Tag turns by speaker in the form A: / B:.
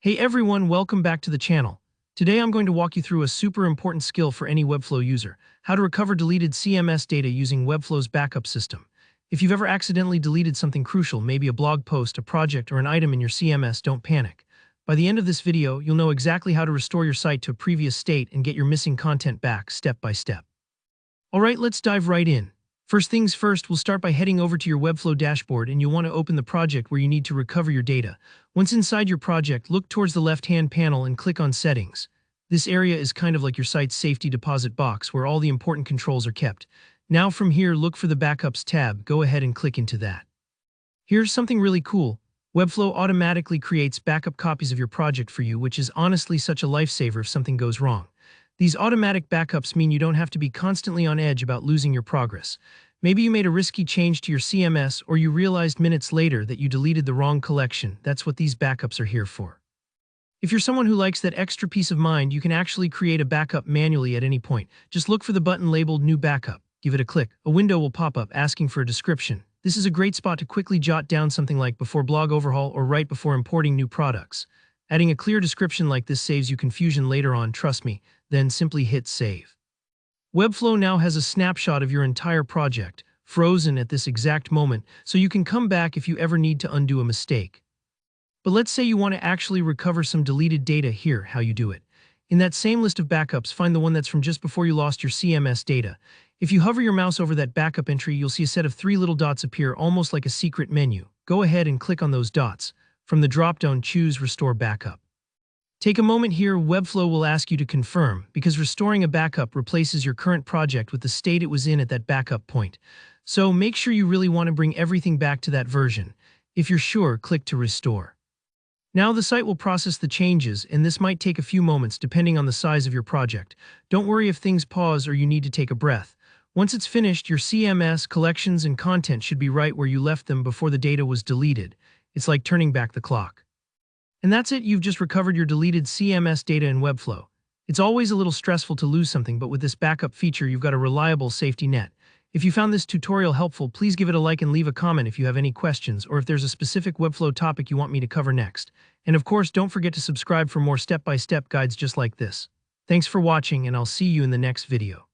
A: Hey everyone, welcome back to the channel. Today I'm going to walk you through a super important skill for any Webflow user, how to recover deleted CMS data using Webflow's backup system. If you've ever accidentally deleted something crucial, maybe a blog post, a project, or an item in your CMS, don't panic. By the end of this video, you'll know exactly how to restore your site to a previous state and get your missing content back step by step. Alright, let's dive right in. First things first, we'll start by heading over to your Webflow dashboard, and you'll want to open the project where you need to recover your data. Once inside your project, look towards the left-hand panel and click on Settings. This area is kind of like your site's safety deposit box where all the important controls are kept. Now from here, look for the Backups tab. Go ahead and click into that. Here's something really cool. Webflow automatically creates backup copies of your project for you, which is honestly such a lifesaver if something goes wrong. These automatic backups mean you don't have to be constantly on edge about losing your progress. Maybe you made a risky change to your CMS, or you realized minutes later that you deleted the wrong collection. That's what these backups are here for. If you're someone who likes that extra peace of mind, you can actually create a backup manually at any point. Just look for the button labeled New Backup. Give it a click. A window will pop up asking for a description. This is a great spot to quickly jot down something like before blog overhaul or right before importing new products. Adding a clear description like this saves you confusion later on, trust me. Then simply hit Save. Webflow now has a snapshot of your entire project, frozen at this exact moment, so you can come back if you ever need to undo a mistake. But let's say you want to actually recover some deleted data. Here, how you do it. In that same list of backups, find the one that's from just before you lost your CMS data. If you hover your mouse over that backup entry, you'll see a set of 3 little dots appear, almost like a secret menu. Go ahead and click on those dots. From the drop-down, choose Restore Backup. Take a moment here. Webflow will ask you to confirm, because restoring a backup replaces your current project with the state it was in at that backup point. So make sure you really want to bring everything back to that version. If you're sure, click to restore. Now the site will process the changes, and this might take a few moments depending on the size of your project. Don't worry if things pause or you need to take a breath. Once it's finished, your CMS, collections, and content should be right where you left them before the data was deleted. It's like turning back the clock. And that's it, you've just recovered your deleted CMS data in Webflow. It's always a little stressful to lose something, but with this backup feature, you've got a reliable safety net. If you found this tutorial helpful, please give it a like and leave a comment if you have any questions or if there's a specific Webflow topic you want me to cover next. And of course, don't forget to subscribe for more step-by-step guides just like this. Thanks for watching, and I'll see you in the next video.